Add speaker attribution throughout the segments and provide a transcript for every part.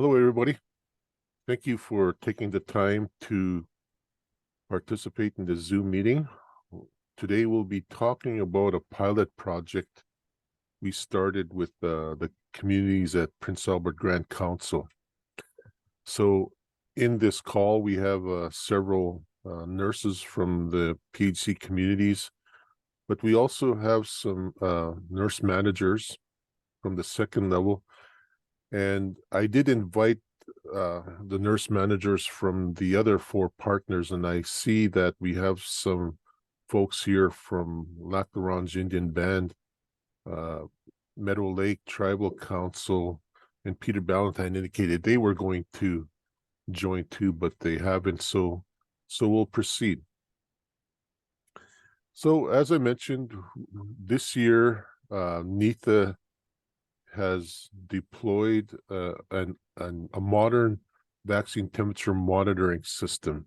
Speaker 1: Hello, everybody. Thank you for taking the time to participate in the Zoom meeting. Today, we'll be talking about a pilot project we started with the communities at Prince Albert Grand Council. So in this call, we have several nurses from the PHC communities, but we also have some nurse managers from the second level. And I did invite the nurse managers from the other four partners, and I see that we have some folks here from Lac La Ronge Indian Band, Meadow Lake Tribal Council, and Peter Ballantyne indicated they were going to join too, but they haven't, so we'll proceed. So as I mentioned, this year NITHA has deployed a modern vaccine temperature monitoring system.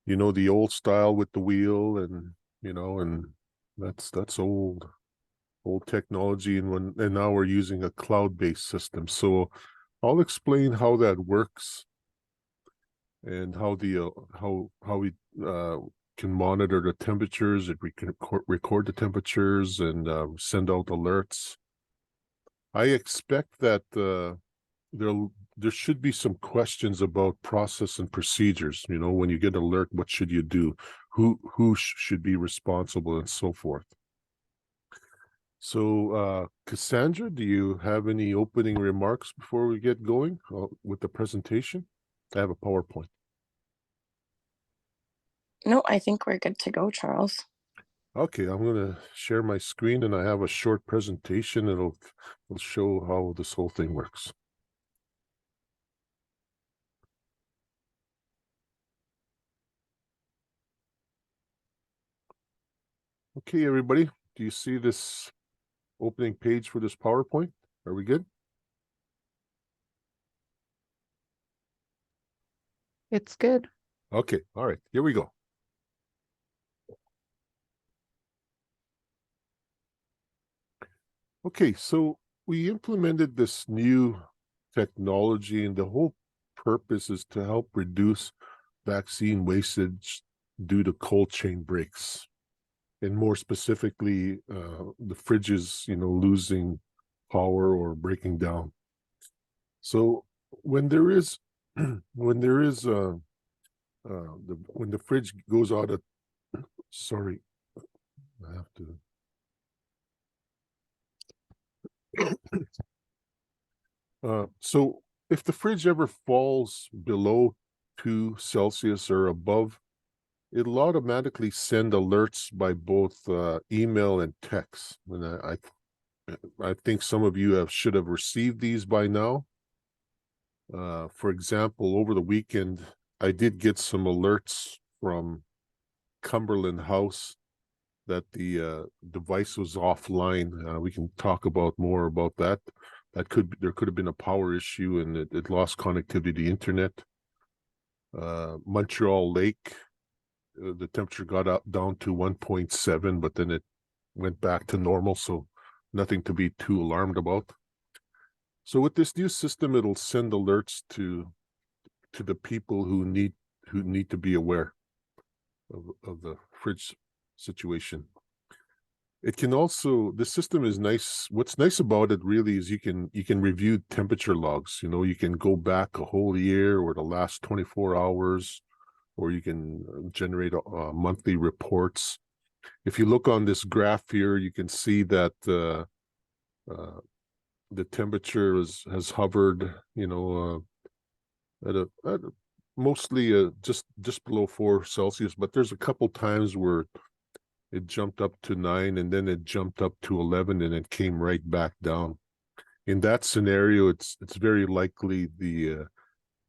Speaker 1: You know, the old style with the wheel, and and that's old technology, and now we're using a cloud-based system. So I'll explain how that works and how we can monitor the temperatures, and we can record the temperatures and send out alerts. I expect that there should be some questions about process and procedures. You know, when you get an alert, what should you do? Who should be responsible, and so forth. So, Cassandra, do you have any opening remarks before we get going with the presentation? I have a PowerPoint.
Speaker 2: No, I think we're good to go, Charles.
Speaker 1: Okay, I'm going to share my screen, and I have a short presentation. It'll show how this whole thing works. Okay, everybody, do you see this opening page for this PowerPoint? Are we good?
Speaker 3: It's good.
Speaker 1: Okay, all right, here we go. Okay, so we implemented this new technology, and the whole purpose is to help reduce vaccine wastage due to cold chain breaks, and more specifically, the fridges, losing power or breaking down. So when there is when the fridge goes out of, sorry, I have to. So if the fridge ever falls below 2 Celsius or above, it'll automatically send alerts by both email and text. And I think some of you should have received these by now. For example, over the weekend, I did get some alerts from Cumberland House that the device was offline. We can talk about more about that. There could have been a power issue, and it lost connectivity to the internet. Montreal Lake, the temperature got down to 1.7, but then it went back to normal, so nothing to be too alarmed about. So with this new system, it'll send alerts to the people who need to be aware of the fridge situation. It can also, the system is nice. What's nice about it really is you can review temperature logs. You can go back a whole year or the last 24 hours, or you can generate monthly reports. If you look on this graph here, you can see that the temperature has hovered, at a mostly just below 4 Celsius, but there's a couple times where it jumped up to 9, and then it jumped up to 11, and it came right back down. In that scenario, it's very likely the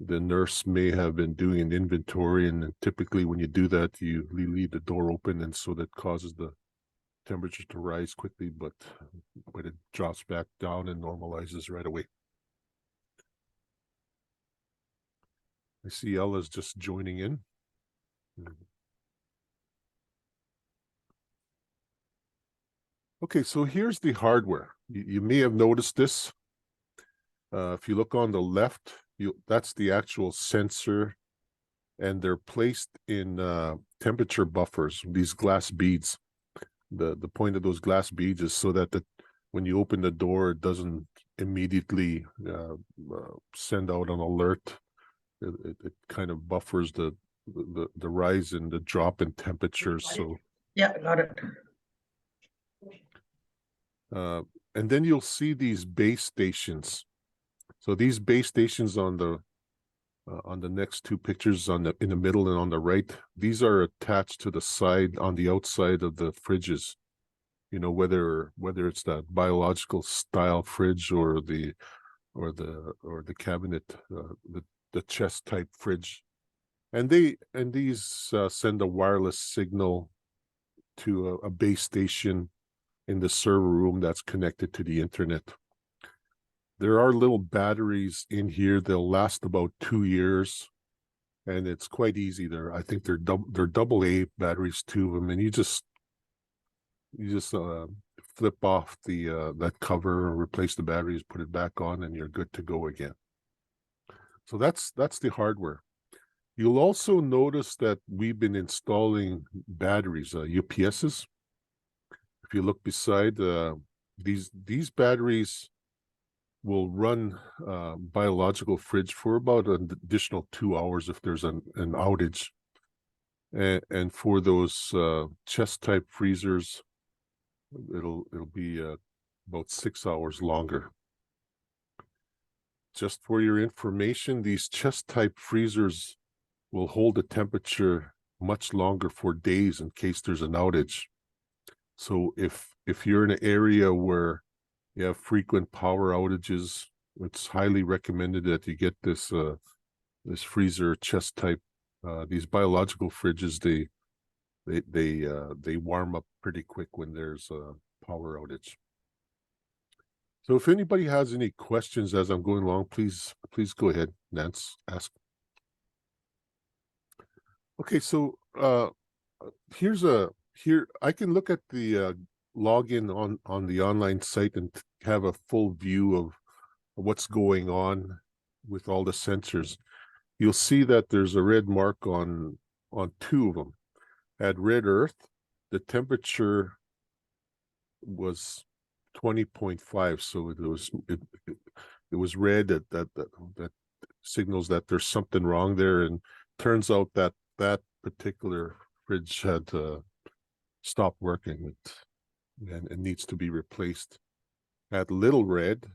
Speaker 1: nurse may have been doing an inventory, and typically when you do that, you leave the door open, and so that causes the temperature to rise quickly, but it drops back down and normalizes right away. I see Ella's just joining in. Okay, so here's the hardware. You may have noticed this. If you look on the left, that's the actual sensor, and they're placed in temperature buffers, these glass beads. The point of those glass beads is so that when you open the door, it doesn't immediately send out an alert. It kind of buffers the rise and the drop in temperature. So
Speaker 3: yeah, got it.
Speaker 1: And then you'll see these base stations. So these base stations on the next two pictures in the middle and on the right, these are attached to the side on the outside of the fridges. You know, whether it's that biological style fridge or the cabinet, the chest type fridge, and these send a wireless signal to a base station in the server room that's connected to the internet. There are little batteries in here. They'll last about 2 years, and it's quite easy. I think they're double A batteries, 2 of them, and you just flip off that cover, replace the batteries, put it back on, and you're good to go again. So that's the hardware. You'll also notice that we've been installing batteries, UPSs. If you look beside these batteries will run biological fridge for about an additional 2 hours if there's an outage, and for those chest type freezers, it'll be about 6 hours longer. Just for your information, these chest type freezers will hold the temperature much longer for days in case there's an outage. So if you're in an area where you have frequent power outages, it's highly recommended that you get this freezer chest type. These biological fridges, they warm up pretty quick when there's a power outage. So if anybody has any questions as I'm going along, please go ahead, Nance, ask. Okay, so here I can look at the login on the online site and have a full view of what's going on with all the sensors. You'll see that there's a red mark on 2 of them. At Red Earth, the temperature was 20.5, so it was red. That signals that there's something wrong there, and turns out that particular fridge had stopped working, and it needs to be replaced. At Little Red,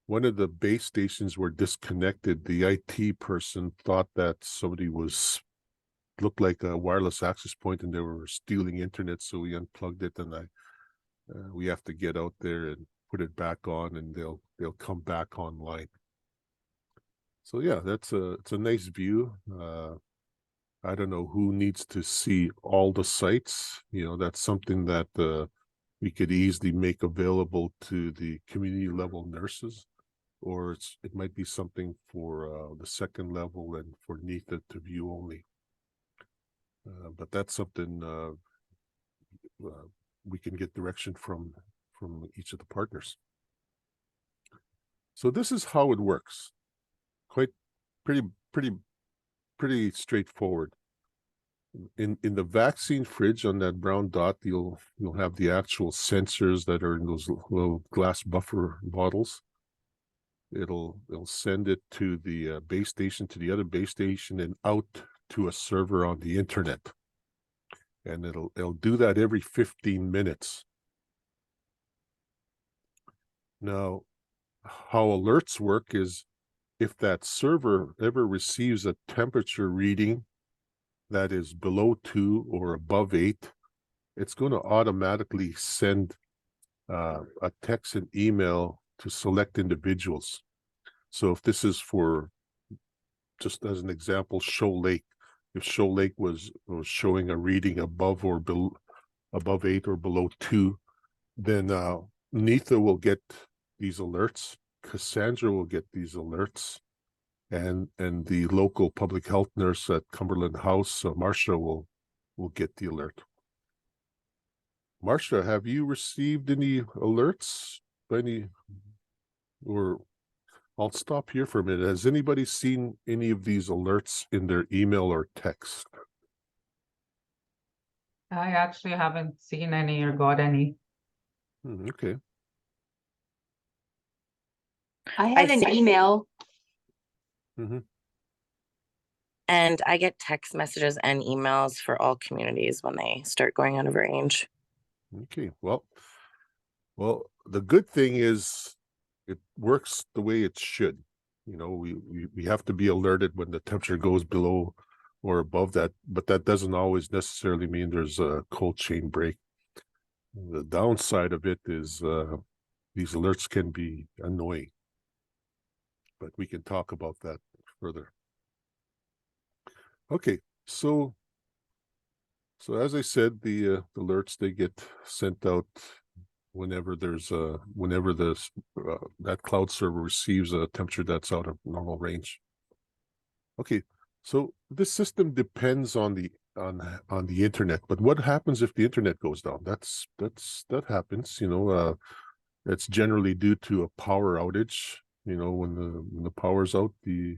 Speaker 1: one of the base stations were disconnected. The IT person thought that somebody looked like a wireless access point and they were stealing internet, so we unplugged it, and we have to get out there and put it back on, and they'll come back online. So yeah, it's a nice view. I don't know who needs to see all the sites. You know, that's something that we could easily make available to the community level nurses, or it might be something for the second level and for NITHA to view only. But that's something we can get direction from each of the partners. So this is how it works. Quite pretty straightforward. In the vaccine fridge on that brown dot, you'll have the actual sensors that are in those little glass buffer bottles. It'll send it to the base station, to the other base station, and out to a server on the internet. And it'll do that every 15 minutes. Now, how alerts work is if that server ever receives a temperature reading that is below 2 or above 8, it's going to automatically send a text and email to select individuals. So if this is for, just as an example, Shoal Lake, if Shoal Lake was showing a reading above 8 or below 2, then NITHA will get these alerts, Cassandra will get these alerts, and the local public health nurse at Cumberland House, Marcia, will get the alert. Marcia, have you received any alerts? Or I'll stop here for a minute. Has anybody seen any of these alerts in their email or text?
Speaker 3: I actually haven't seen any or got any.
Speaker 1: Okay.
Speaker 4: I had an email.
Speaker 2: And I get text messages and emails for all communities when they start going out of range.
Speaker 1: Okay. Well, the good thing is it works the way it should. You know, we have to be alerted when the temperature goes below or above that, but that doesn't always necessarily mean there's a cold chain break. The downside of it is these alerts can be annoying, but we can talk about that further. Okay, so as I said, the alerts, they get sent out whenever there's whenever this that cloud server receives a temperature that's out of normal range. Okay, so this system depends on the internet, but what happens if the internet goes down? That happens, you know. It's generally due to a power outage. You know, when the power's out, the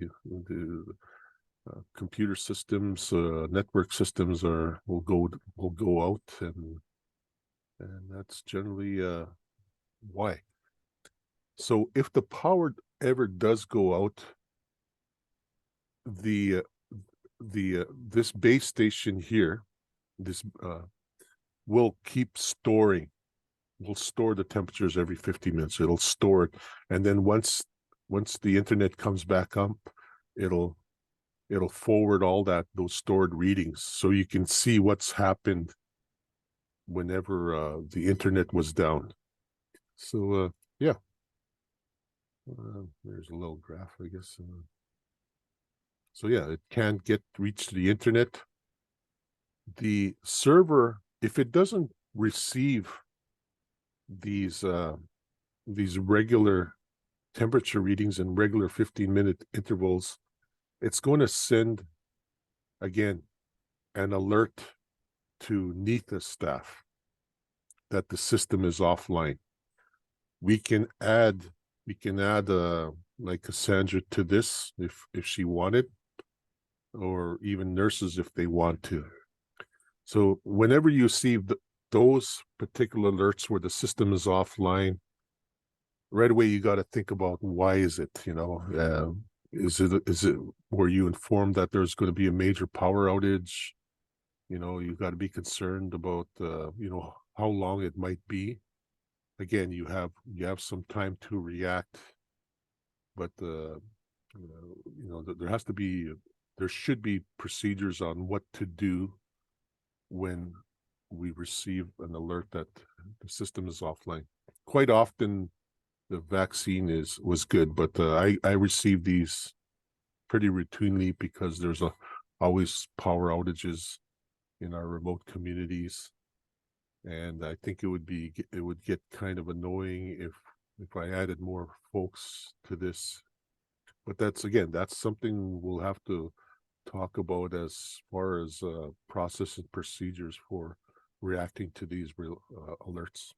Speaker 1: computer systems, network systems will go out, and that's generally why. So if the power ever does go out, this base station here, this will keep storing. Will store the temperatures every 50 minutes. It'll store it, and then once the internet comes back up, it'll forward all those stored readings, so you can see what's happened whenever the internet was down. So yeah, there's a little graph, I guess. So yeah, it can't reach the internet. The server, if it doesn't receive these regular temperature readings in regular 15-minute intervals, it's going to send again an alert to NITHA staff that the system is offline. We can add like Cassandra to this if she wanted, or even nurses if they want to. So whenever you see those particular alerts where the system is offline, right away you got to think about, why is it? You know, is it were you informed that there's going to be a major power outage? You know, you got to be concerned about you know, how long it might be. Again, you have some time to react, but you know, there should be procedures on what to do when we receive an alert that the system is offline. Quite often the vaccine was good, but I receive these pretty routinely because there's always power outages in our remote communities, and I think it would get kind of annoying if I added more folks to this. But that's something we'll have to talk about as far as process and procedures for reacting to these alerts.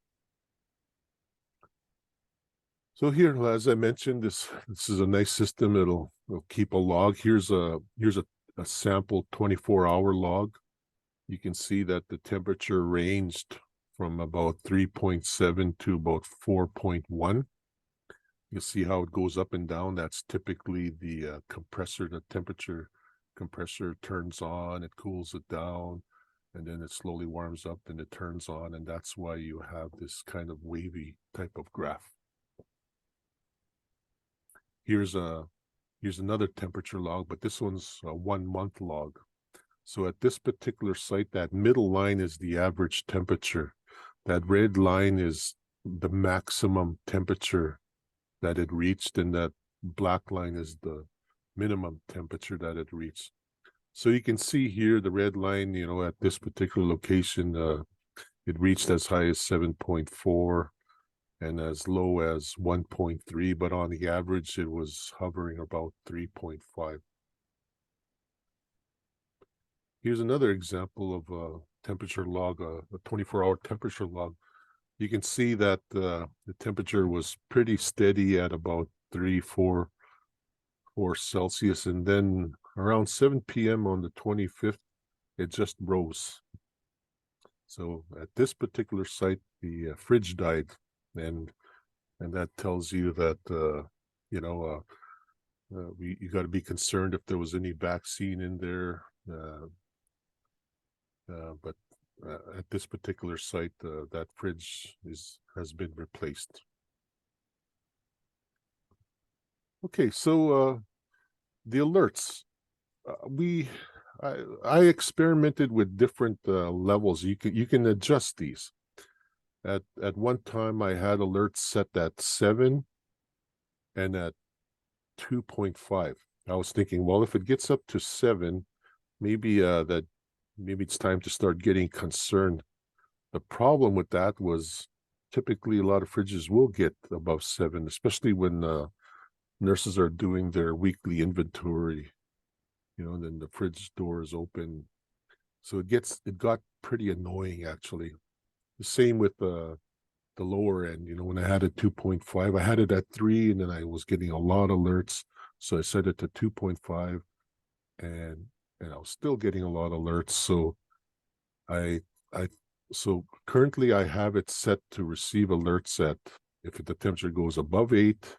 Speaker 1: So here, as I mentioned, this is a nice system. It'll keep a log. Here's a sample 24-hour log. You can see that the temperature ranged from about 3.7 to about 4.1. You'll see how it goes up and down. That's typically the compressor. The temperature compressor turns on, it cools it down, and then it slowly warms up, and it turns on, and that's why you have this kind of wavy type of graph. Here's another temperature log, but this one's a 1-month log. So at this particular site, that middle line is the average temperature. That red line is the maximum temperature that it reached, and that black line is the minimum temperature that it reached. So you can see here the red line, you know, at this particular location, it reached as high as 7.4 and as low as 1.3, but on the average, it was hovering about 3.5. Here's another example of a temperature log, a 24-hour temperature log. You can see that the temperature was pretty steady at about 3, 4 or Celsius, and then around 7 p.m. on the 25th, it just rose. So at this particular site, the fridge died, and that tells you that you know you got to be concerned if there was any vaccine in there. But at this particular site, that fridge has been replaced. Okay, so the alerts. I experimented with different levels. You can adjust these. At one time, I had alerts set at 7 and at 2.5. I was thinking, well, if it gets up to 7, maybe maybe it's time to start getting concerned. The problem with that was typically a lot of fridges will get above 7, especially when nurses are doing their weekly inventory, and then the fridge door is open. So it got pretty annoying, actually. The same with the lower end, when I had it 2.5, I had it at 3, and then I was getting a lot of alerts. So I set it to 2.5, and I was still getting a lot of alerts. So so currently I have it set to receive alerts if the temperature goes above 8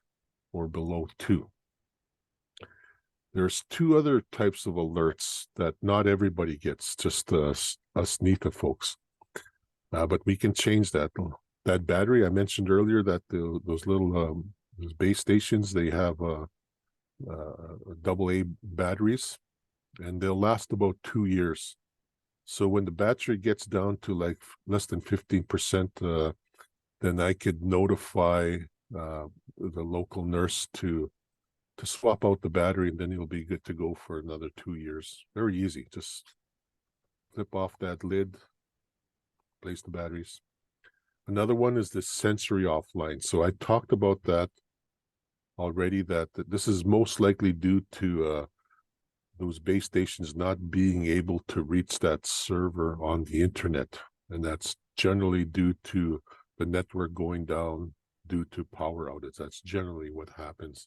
Speaker 1: or below 2. There's 2 other types of alerts that not everybody gets, just us NITHA folks. But we can change that. That battery I mentioned earlier, that those little those base stations, they have AA batteries, and they'll last about 2 years. So when the battery gets down to like less than 15%, then I could notify the local nurse to swap out the battery, and then you'll be good to go for another 2 years. Very easy. Just flip off that lid, place the batteries. Another one is the sensory offline. So I talked about that already, that this is most likely due to those base stations not being able to reach that server on the internet. And that's generally due to the network going down due to power outage. That's generally what happens.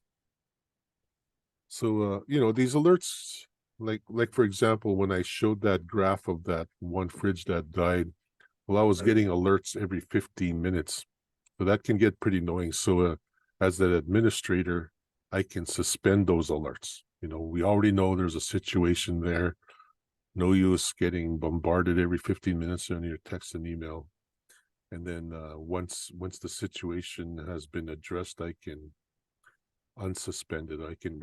Speaker 1: So, these alerts, like for example, when I showed that graph of that one fridge that died, well, I was getting alerts every 15 minutes. So that can get pretty annoying. So as an administrator, I can suspend those alerts. We already know there's a situation there. No use getting bombarded every 15 minutes on your text and email. And then once the situation has been addressed, I can unsuspend it. I can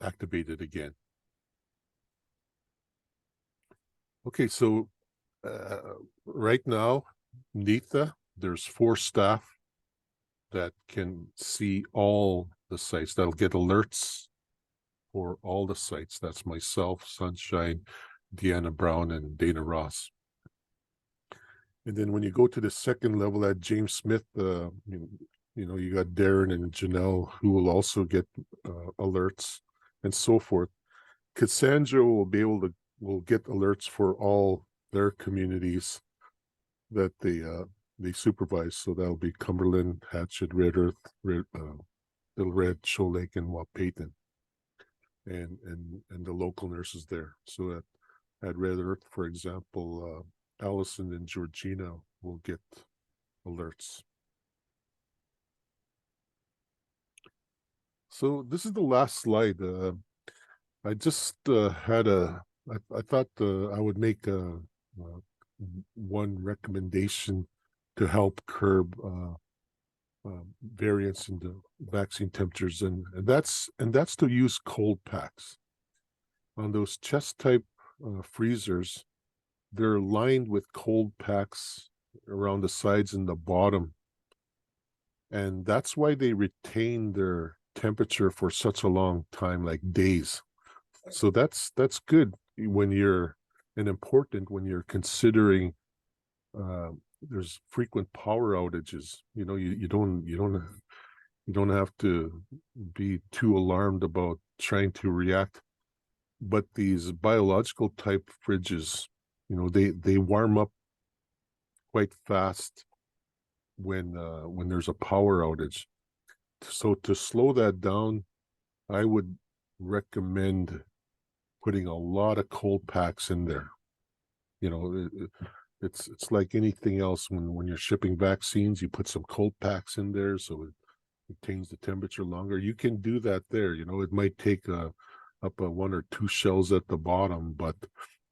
Speaker 1: activate it again. Okay, so right now, NITHA, there's 4 staff that can see all the sites. That'll get alerts for all the sites. That's myself, Sunshine, Deanna Brown, and Dana Ross. And then when you go to the second level at James Smith, you got Darren and Janelle, who will also get alerts and so forth. Cassandra will get alerts for all their communities that they supervise. So that'll be Cumberland, Hatchet, Red Earth, Little Red, Shoal Lake, and Wapayton, and the local nurses there. So at Red Earth, for example, Allison and Georgina will get alerts. So this is the last slide. I just I thought I would make one recommendation to help curb variance in the vaccine temperatures, and that's to use cold packs. On those chest type freezers, they're lined with cold packs around the sides and the bottom, and that's why they retain their temperature for such a long time, like days. So that's good when you're important when you're considering there's frequent power outages. You don't have to be too alarmed about trying to react. But these biological type fridges, they warm up quite fast when there's a power outage. So to slow that down, I would recommend putting a lot of cold packs in there. You know, it's like anything else when you're shipping vaccines, you put some cold packs in there so it retains the temperature longer. You can do that there. You know, it might take up a 1 or 2 shells at the bottom, but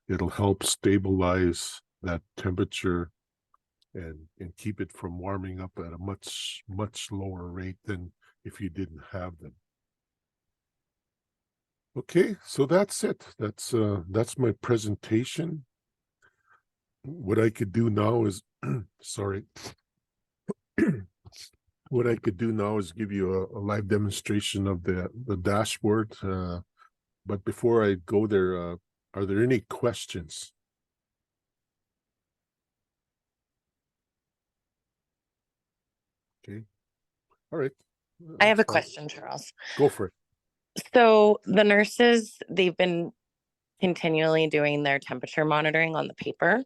Speaker 1: it'll help stabilize that temperature and keep it from warming up at a much lower rate than if you didn't have them. Okay, so that's it. That's my presentation. What I could do now is sorry. What I could do now is give you a live demonstration of the dashboard. But before I go there, are there any questions? Okay. All right.
Speaker 2: I have a question, Charles.
Speaker 1: Go for it.
Speaker 2: So the nurses, they've been continually doing their temperature monitoring on the paper.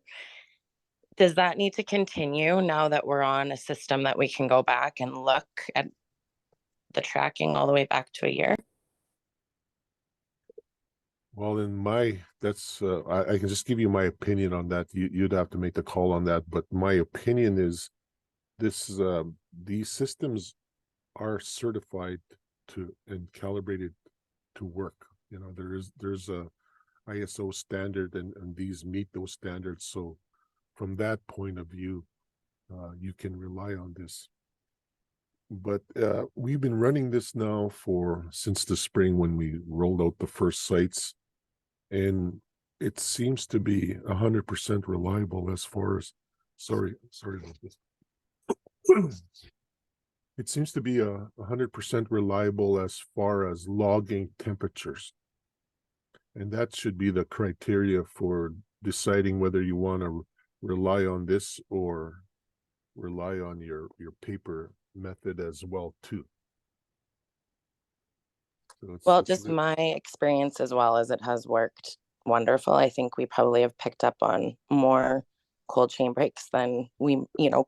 Speaker 2: Does that need to continue now that we're on a system that we can go back and look at the tracking all the way back to a year?
Speaker 1: Well, that's I can just give you my opinion on that. You'd have to make the call on that, but my opinion is these systems are certified to and calibrated to work. You know, there's a ISO standard and these meet those standards. So from that point of view, you can rely on this. But we've been running this now since the spring when we rolled out the first sites, and it seems to be 100% reliable as far as sorry about this. It seems to be 100% reliable as far as logging temperatures. And that should be the criteria for deciding whether you want to rely on this or rely on your paper method as well too. So
Speaker 2: Well, just my experience as well as it has worked wonderful. I think we probably have picked up on more cold chain breaks than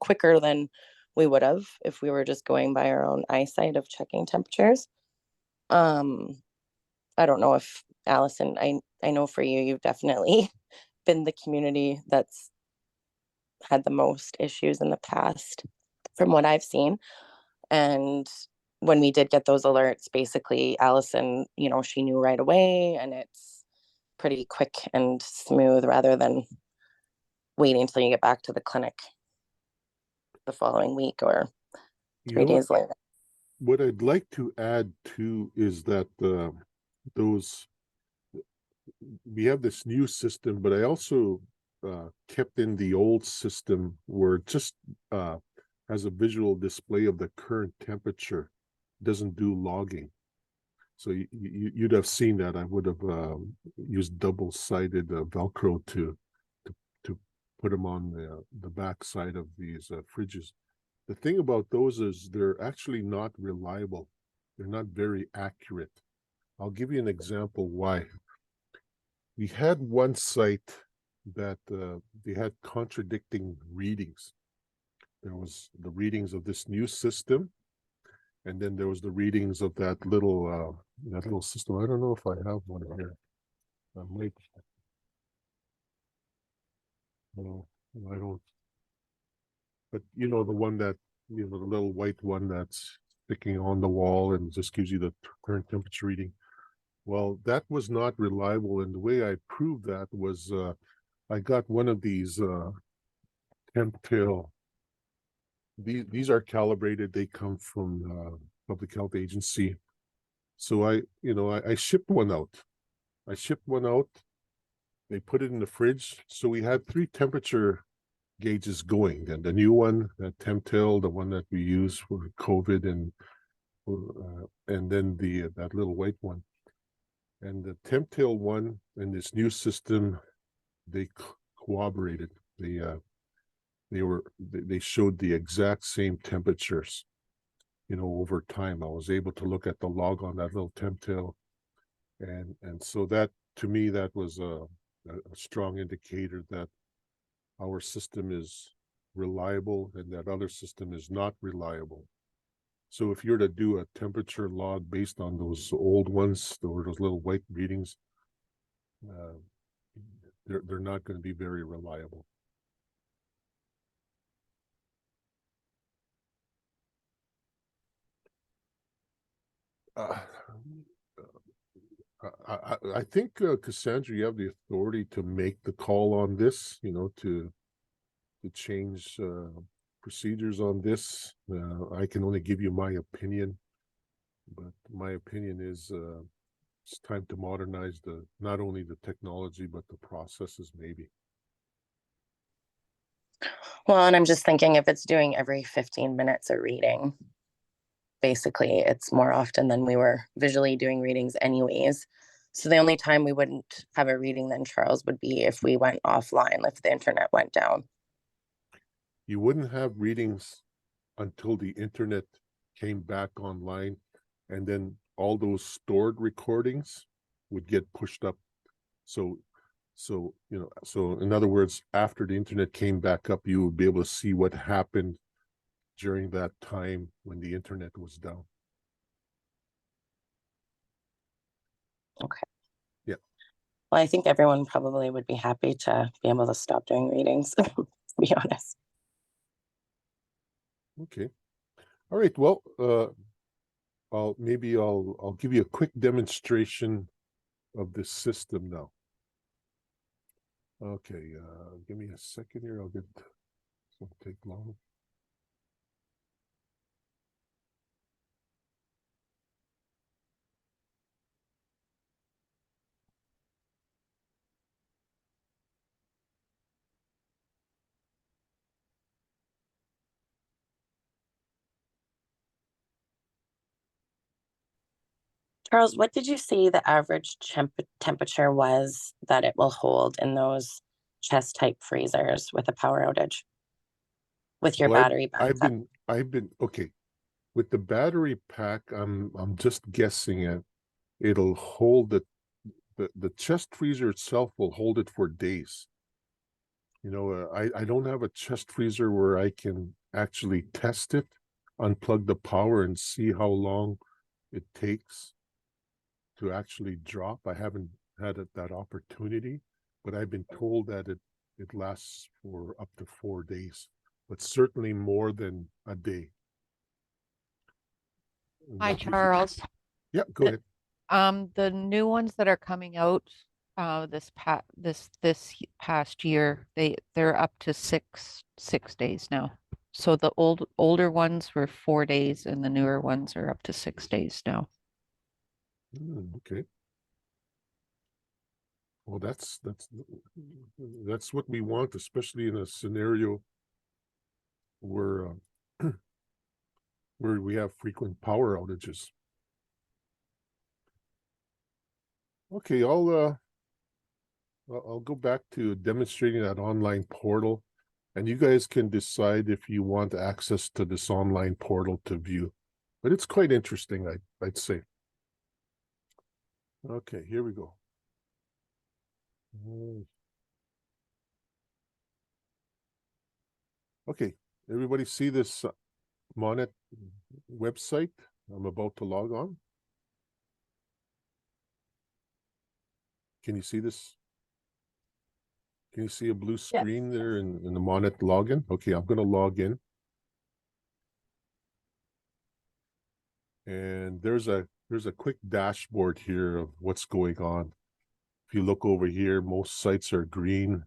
Speaker 2: quicker than we would have if we were just going by our own eyesight of checking temperatures. I don't know if Allison, I know for you, you've definitely been the community that's had the most issues in the past from what I've seen. And when we did get those alerts, basically Allison, she knew right away, and it's pretty quick and smooth rather than waiting until you get back to the clinic the following week or 3 days later.
Speaker 1: What I'd like to add too is that we have this new system, but I also kept in the old system where it just has a visual display of the current temperature, doesn't do logging. So you'd have seen that. I would have used double-sided Velcro to put them on the back side of these fridges. The thing about those is they're actually not reliable. They're not very accurate. I'll give you an example why. We had one site that they had contradicting readings. There was the readings of this new system, and then there was the readings of that little system. I don't know if I have one here. I might. No, I don't. But the one that the little white one that's sticking on the wall and just gives you the current temperature reading. Well, that was not reliable, and the way I proved that was I got one of these Temptail. These are calibrated. They come from Public Health Agency. So I shipped one out. They put it in the fridge. So we had 3 temperature gauges going, and the new one, that Temptail, the one that we use for COVID, and then that little white one. And the Temptail one and this new system, they cooperated. They showed the exact same temperatures, over time. I was able to look at the log on that little Temptail, and so that, to me, that was a strong indicator that our system is reliable and that other system is not reliable. So if you're to do a temperature log based on those old ones, or those little white readings, they're not going to be very reliable. I think, Cassandra, you have the authority to make the call on this, you know, to change procedures on this. I can only give you my opinion, but my opinion is it's time to modernize not only the technology, but the processes, maybe.
Speaker 2: Well, and I'm just thinking if it's doing every 15 minutes a reading, basically it's more often than we were visually doing readings anyways. So the only time we wouldn't have a reading then, Charles, would be if we went offline, if the internet went down.
Speaker 1: You wouldn't have readings until the internet came back online, and then all those stored recordings would get pushed up. So you know, so in other words, after the internet came back up, you would be able to see what happened during that time when the internet was down.
Speaker 2: Okay.
Speaker 1: Yeah.
Speaker 2: Well, I think everyone probably would be happy to be able to stop doing readings, to be honest.
Speaker 1: Okay. All right. Well, I'll give you a quick demonstration of this system now. Okay, give me a second here. It won't take long.
Speaker 2: Charles, what did you say the average temperature was that it will hold in those chest type freezers with a power outage with your
Speaker 1: Well,
Speaker 2: battery backup?
Speaker 1: I've been okay with the battery pack. I'm just guessing it. It'll hold the chest freezer itself will hold it for days. You know, I don't have a chest freezer where I can actually test it, unplug the power, and see how long it takes to actually drop. I haven't had that opportunity, but I've been told that it lasts for up to 4 days, but certainly more than a day.
Speaker 5: Hi, Charles.
Speaker 1: Yeah, go ahead.
Speaker 5: The new ones that are coming out this past year, they're up to six days now. So the older ones were 4 days and the newer ones are up to 6 days now.
Speaker 1: Okay. Well, that's what we want, especially in a scenario where where we have frequent power outages. Okay, I'll go back to demonstrating that online portal, and you guys can decide if you want access to this online portal to view. But it's quite interesting, I'd say. Okay, here we go. Okay, everybody see this Monet website I'm about to log on? Can you see this? Can you see a blue screen there in the Monet login? Okay, I'm going to log in. And there's a quick dashboard here of what's going on. If you look over here, most sites are green,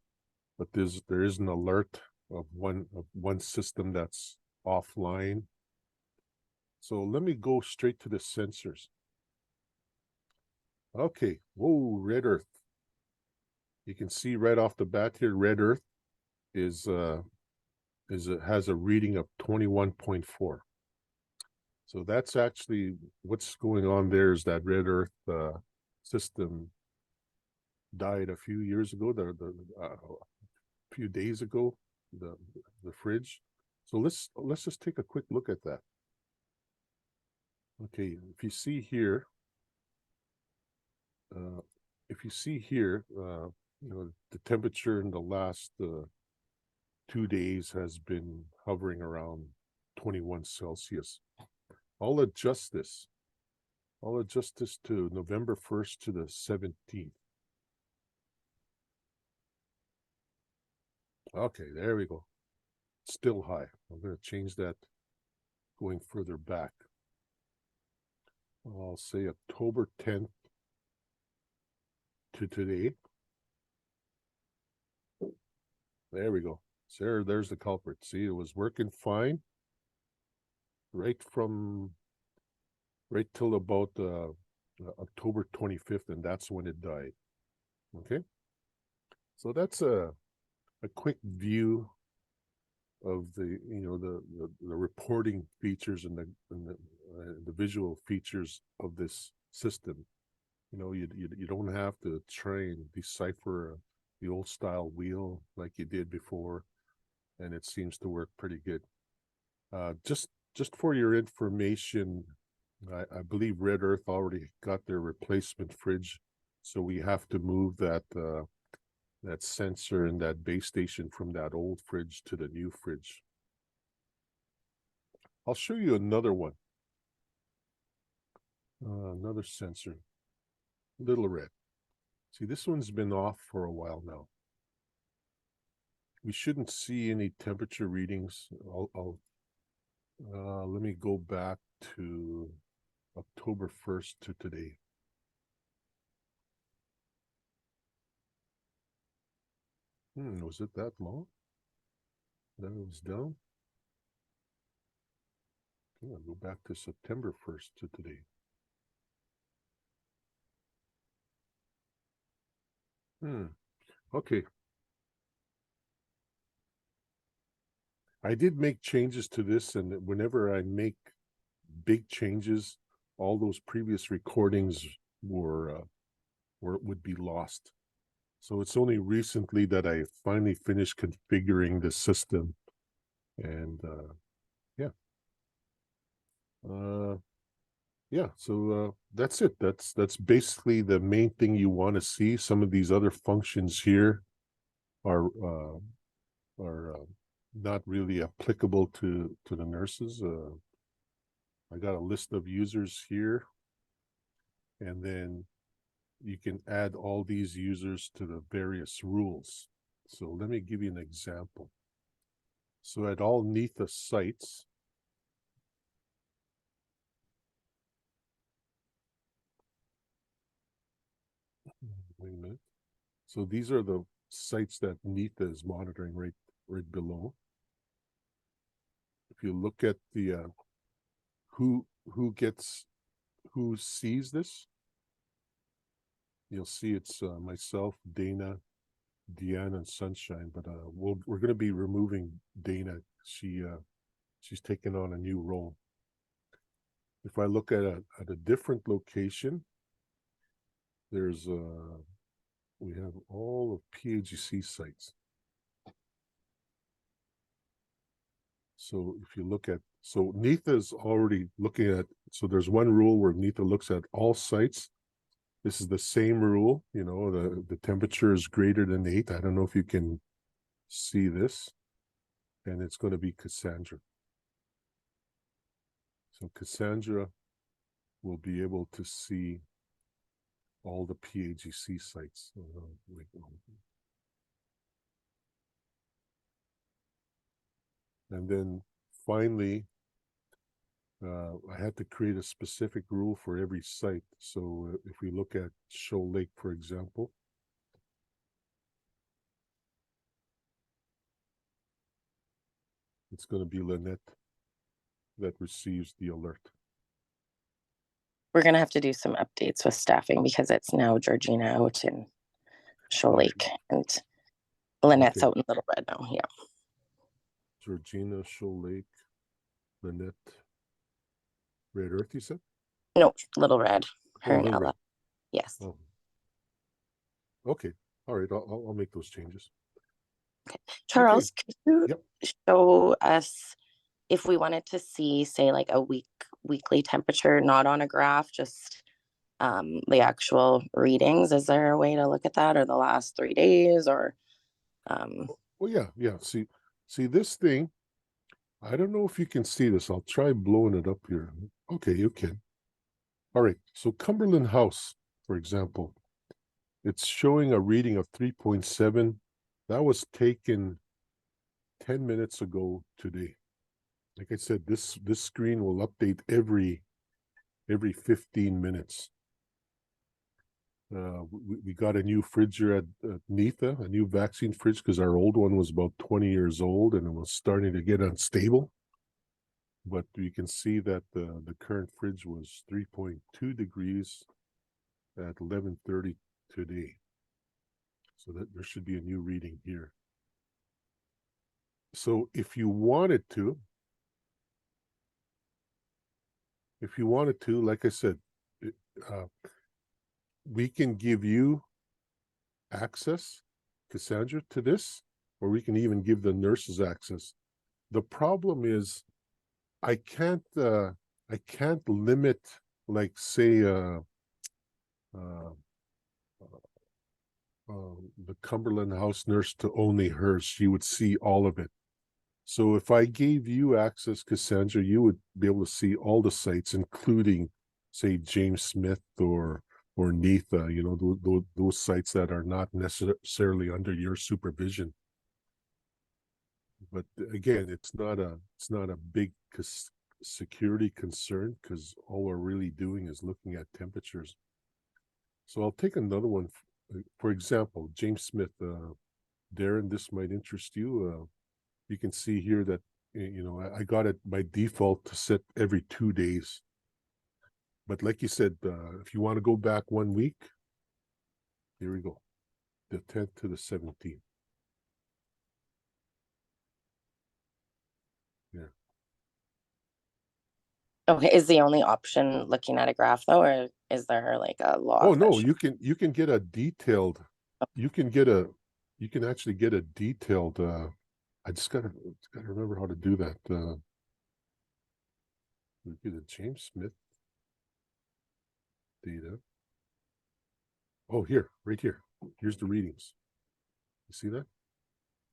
Speaker 1: but there is an alert of one system that's offline. So let me go straight to the sensors. Okay, whoa, red earth. You can see right off the bat here, red earth has a reading of 21.4. So that's actually what's going on there is that red earth system died a few years ago, a few days ago, the fridge. So let's just take a quick look at that. Okay, if you see here, you know, the temperature in the last 2 days has been hovering around 21 Celsius. I'll adjust this. I'll adjust this to November 1st to the 17th. Okay, there we go. Still high. I'm going to change that going further back. I'll say October 10th to today. There we go. So there's the culprit. See, it was working fine right till about October 25th, and that's when it died. Okay, so that's a quick view of the the reporting features and the visual features of this system. You don't have to try and decipher the old style wheel like you did before, and it seems to work pretty good. Just for your information, I believe Red Earth already got their replacement fridge, so we have to move that that sensor and that base station from that old fridge to the new fridge. I'll show you another one. Another sensor, little red. See, this one's been off for a while now. We shouldn't see any temperature readings. Let me go back to October 1st to today. Was it that long? Then it was down. Okay, I'll go back to September 1st to today. Okay. I did make changes to this, and whenever I make big changes, all those previous recordings would be lost. So it's only recently that I finally finished configuring the system, and so that's it. That's basically the main thing you want to see. Some of these other functions here are not really applicable to the nurses. I got a list of users here, and then you can add all these users to the various rules. So let me give you an example. So at all NITHA sites, wait a minute. So these are the sites that NITHA is monitoring right below. If you look at the who sees this, you'll see it's myself, Dana, Deanna, and Sunshine. But we're going to be removing Dana. She's taken on a new role. If I look at a different location, there's we have all of PAGC sites. So if you look at, so NITHA is already looking at, so there's one rule where NITHA looks at all sites. This is the same rule, the temperature is greater than 8. I don't know if you can see this, and it's going to be Cassandra. So Cassandra will be able to see all the PAGC sites. And then finally, I had to create a specific rule for every site. So if we look at Shoal Lake, for example, it's going to be Lynette that receives the alert.
Speaker 2: We're going to have to do some updates with staffing because it's now Georgina out in Shoal Lake and Lynette's out in Little Red now. Yeah.
Speaker 1: Georgina, Shoal Lake, Lynette, Red Earth, you said?
Speaker 2: No, Little Red. Her and
Speaker 1: Little
Speaker 2: Ella.
Speaker 1: Red.
Speaker 2: Yes.
Speaker 1: Oh. Okay. All right. I'll make those changes.
Speaker 2: Okay. Charles, could you
Speaker 1: Yep.
Speaker 2: show us if we wanted to see, say, like a weekly temperature, not on a graph, just the actual readings? Is there a way to look at that, or the last 3 days, or
Speaker 1: Well, yeah. See this thing. I don't know if you can see this. I'll try blowing it up here. Okay, you can. All right, so Cumberland House, for example, it's showing a reading of 3.7. That was taken 10 minutes ago today. Like I said, this screen will update every 15 minutes. We got a new fridge here at NITHA, a new vaccine fridge, because our old one was about 20 years old and it was starting to get unstable. But you can see that the current fridge was 3.2 degrees at 11:30 today. So that there should be a new reading here. So if you wanted to, like I said, we can give you access, Cassandra, to this, or we can even give the nurses access. The problem is I can't limit, like, say, the Cumberland House nurse to only hers. She would see all of it. So if I gave you access, Cassandra, you would be able to see all the sites, including, say, James Smith or NITHA, you know, those sites that are not necessarily under your supervision. But again, it's not a big security concern, because all we're really doing is looking at temperatures. So I'll take another one. For example, James Smith, Darren, this might interest you. You can see here that, you know, I got it by default to set every 2 days. But like you said, if you want to go back 1 week, here we go, the 10th to the 17th. Yeah.
Speaker 2: Okay, is the only option looking at a graph though, or is there like a log?
Speaker 1: Oh
Speaker 2: that
Speaker 1: no,
Speaker 2: shows-
Speaker 1: you can get a detailed, you can actually get a detailed, I just gotta remember how to do that. We get a James Smith data. Oh, here, right here. Here's the readings. You see that?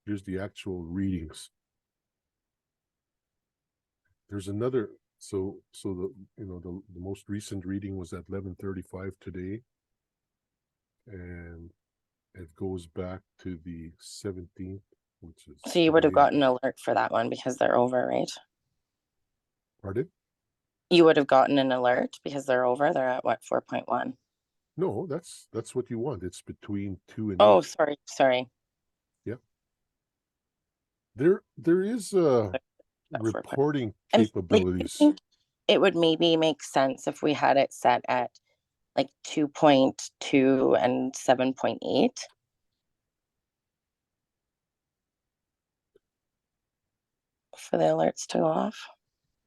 Speaker 1: Here's the actual readings. There's another, so the, you know, the most recent reading was at 11:35 today, and it goes back to the 17th, which is
Speaker 2: So you would have
Speaker 1: today.
Speaker 2: gotten an alert for that one because they're over, right?
Speaker 1: Pardon?
Speaker 2: You would have gotten an alert because they're over. They're at what, 4.1?
Speaker 1: No, that's what you want. It's between 2 and 8.
Speaker 2: Oh, sorry.
Speaker 1: There is
Speaker 2: At 4.
Speaker 1: reporting
Speaker 2: And like, I
Speaker 1: capabilities.
Speaker 2: think it would maybe make sense if we had it set at like 2.2 and 7.8. For the alerts to go off.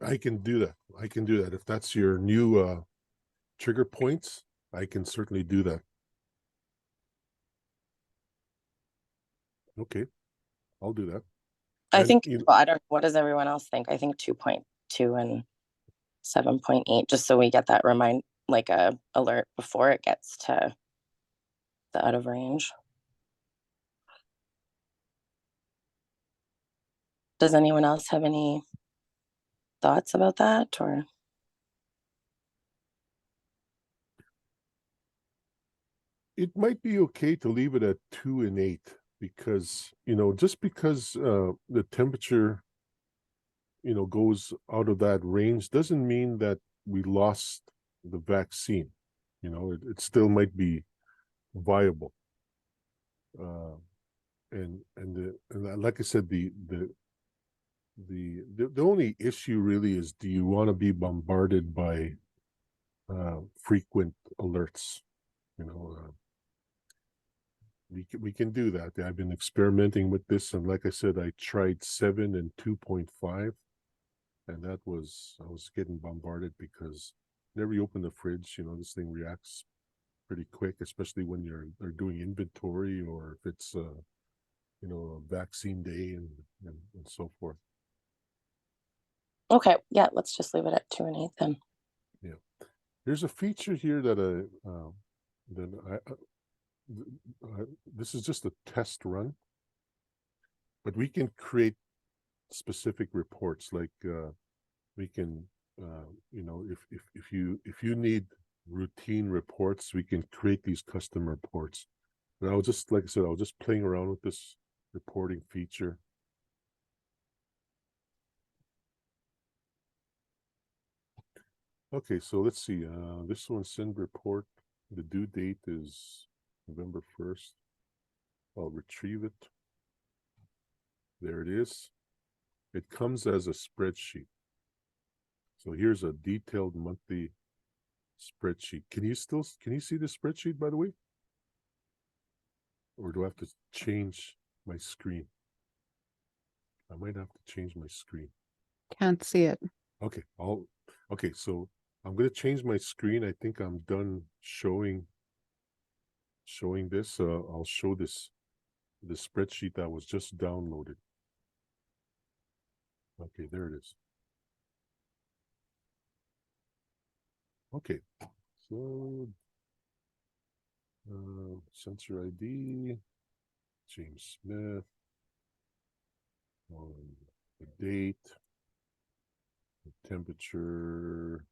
Speaker 1: I can do that. I can do that. If that's your new trigger points, I can certainly do that. Okay, I'll do that.
Speaker 2: I
Speaker 1: And,
Speaker 2: think,
Speaker 1: you know,
Speaker 2: well, I don't, what does everyone else think? I think 2.2 and 7.8, just so we get that like a alert before it gets to the out of range. Does anyone else have any thoughts about that, or?
Speaker 1: it might be okay to leave it at 2 and 8, because, you know, just because the temperature, you know, goes out of that range doesn't mean that we lost the vaccine. You know, it still might be viable. And like I said, the only issue really is, do you want to be bombarded by frequent alerts? You know, we can do that. I've been experimenting with this, and like I said, I tried 7 and 2.5, and that was, I was getting bombarded, because whenever you open the fridge, you know, this thing reacts pretty quick, especially when they're doing inventory, or if it's you know, a vaccine day and so forth.
Speaker 2: Okay, yeah, let's just leave it at 2 and 8 then.
Speaker 1: Yeah, there's a feature here that this is just a test run, but we can create specific reports, like we can you know, if you need routine reports, we can create these custom reports. And I was just, like I said, I was just playing around with this reporting feature. Okay, so let's see. This one, send report. The due date is November 1st. I'll retrieve it. There it is. It comes as a spreadsheet. So here's a detailed monthly spreadsheet. Can you see the spreadsheet, by the way? Or do I have to change my screen? I might have to change my screen.
Speaker 6: Can't see it.
Speaker 1: Okay, okay, so I'm gonna change my screen. I think I'm done showing this. I'll show the spreadsheet that was just downloaded. Okay, there it is. Okay, so sensor ID, James Smith, the date, the temperature,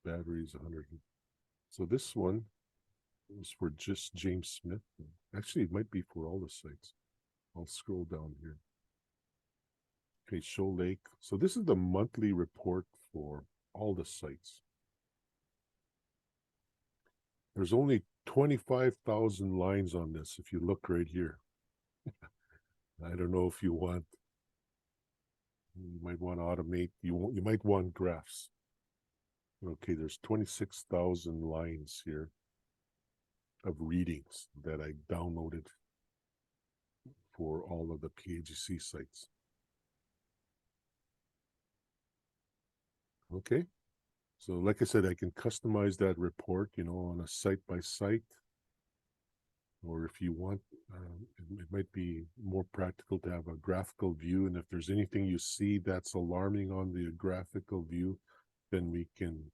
Speaker 1: batteries 100. So this one is for just James Smith. Actually, it might be for all the sites. I'll scroll down here. Okay, Shoal Lake. So this is the monthly report for all the sites. There's only 25,000 lines on this if you look right here. I don't know if you might want to automate, you might want graphs. Okay, there's 26,000 lines here of readings that I downloaded for all of the PAGC sites. Okay, so like I said, I can customize that report, you know, on a site by site. Or if you want, it might be more practical to have a graphical view. And if there's anything you see that's alarming on the graphical view, then we can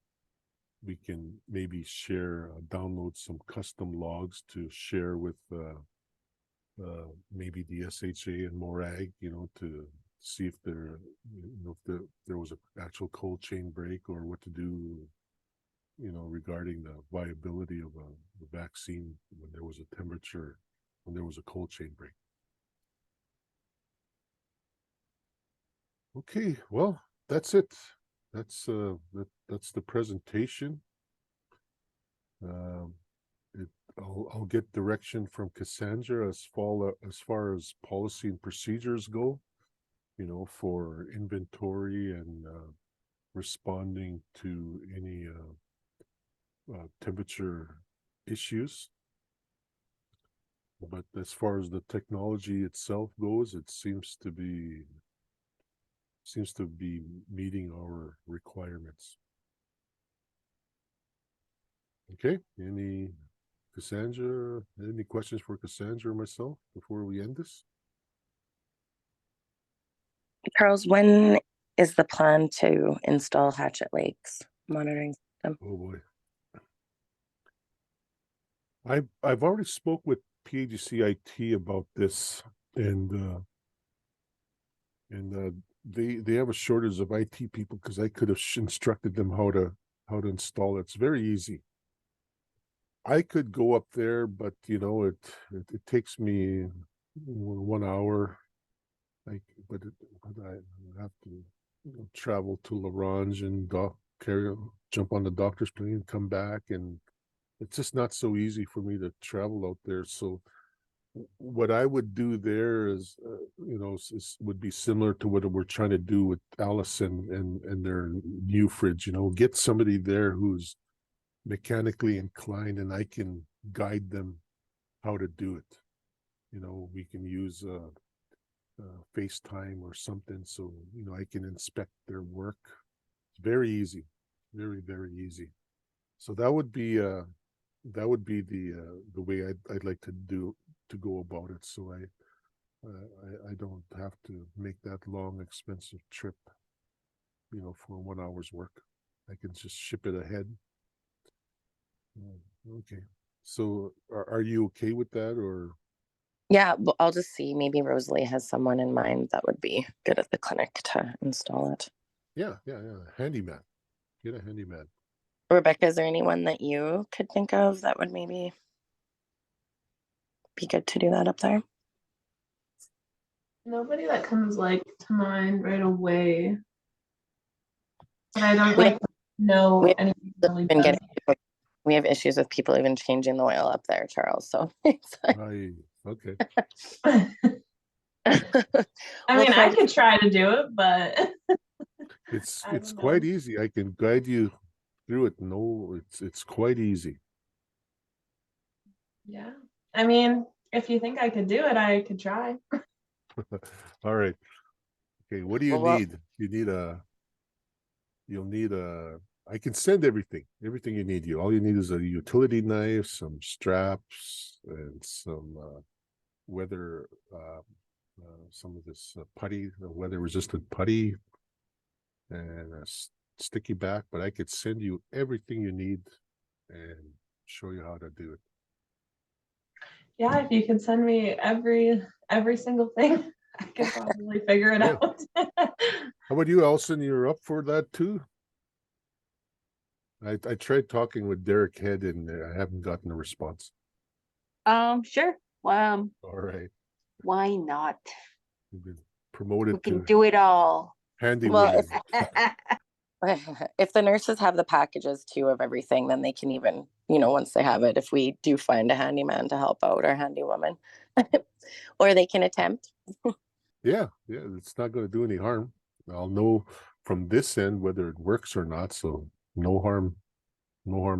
Speaker 1: maybe share, download some custom logs to share with maybe the SHA and MORAG, you know, to see if there was an actual cold chain break or what to do, you know, regarding the viability of the vaccine when there was a temperature, when there was a cold chain break. Okay, well, that's it. That's the presentation. I'll get direction from Cassandra as far as policy and procedures go, you know, for inventory and responding to any temperature issues. But as far as the technology itself goes, it seems to be meeting our requirements. Okay, Cassandra, any questions for Cassandra or myself before we end this?
Speaker 2: Charles, when is the plan to install Hatchet Lake's monitoring system?
Speaker 1: Oh boy. I've already spoke with PAGC IT about this, and they have a shortage of IT people because I could have instructed them how to install it. It's very easy. I could go up there, but you know, it takes me 1 hour. But I have to, you know, travel to La Ronge and jump on the doctor's plane and come back, and it's just not so easy for me to travel out there. So what I would do there is, you know, would be similar to what we're trying to do with Allison and their new fridge. You know, get somebody there who's mechanically inclined, and I can guide them how to do it. You know, we can use FaceTime or something, so you know I can inspect their work. It's very easy, very easy. So that would be the way I'd like to go about it. So I don't have to make that long, expensive trip, you know, for 1 hour's work. I can just ship it ahead. Okay. So are you okay with that, or?
Speaker 2: Yeah, well, I'll just see. Maybe Rosalie has someone in mind that would be good at the clinic to install it.
Speaker 1: Yeah, handyman. Get a handyman.
Speaker 2: Rebecca, is there anyone that you could think of that would maybe be good to do that up there?
Speaker 6: Nobody that comes like to mind right away. But I don't
Speaker 2: We-
Speaker 6: like know
Speaker 2: we-
Speaker 6: anything
Speaker 2: We've
Speaker 6: really
Speaker 2: been
Speaker 6: does.
Speaker 2: we have issues with people even changing the oil up there, Charles. So it's like,
Speaker 1: Okay.
Speaker 6: I
Speaker 2: We'll
Speaker 6: mean,
Speaker 2: try
Speaker 6: I
Speaker 2: to-
Speaker 6: could try to do it, but
Speaker 1: It's
Speaker 6: I
Speaker 1: it's
Speaker 6: don't
Speaker 1: quite
Speaker 6: know.
Speaker 1: easy. I can guide you through it. No, it's quite easy.
Speaker 6: yeah. I mean, if you think I could do it, I could try.
Speaker 1: All right. Okay, what do you
Speaker 2: Well,
Speaker 1: need? You'll need I can send everything you need. All you need is a utility knife, some straps, and some weather some of this putty, the weather resistant putty, and a sticky back. But I could send you everything you need and show you how to do it.
Speaker 6: Yeah, if you could send me every single thing, I could probably figure it
Speaker 1: Yeah.
Speaker 6: out.
Speaker 1: How about you, Elson? You're up for that too? I tried talking with Derek Head and I haven't gotten a response.
Speaker 4: Sure.
Speaker 1: All right.
Speaker 4: Why not?
Speaker 1: You've been
Speaker 4: We
Speaker 1: promoted
Speaker 4: can
Speaker 1: to
Speaker 4: do it all.
Speaker 1: handy
Speaker 2: Well,
Speaker 1: woman.
Speaker 2: if the nurses have the packages too of everything, then they can even, once they have it, if we do find a handyman to help out or handy woman, or they can attempt.
Speaker 1: Yeah, it's not going to do any harm. I'll know from this end whether it works or not. So no harm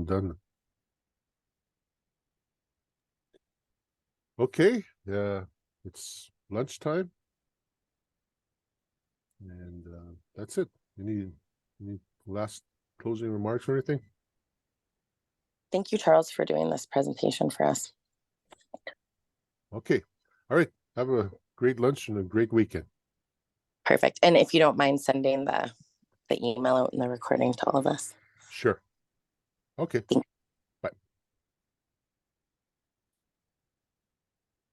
Speaker 1: done. Okay, it's lunchtime, and that's it. Any last closing remarks or anything?
Speaker 2: Thank you, Charles, for doing this presentation for us.
Speaker 1: Okay, all right. Have a great lunch and a great weekend.
Speaker 2: Perfect. And if you don't mind sending the email out and the recording to all of us.
Speaker 1: Sure. Okay.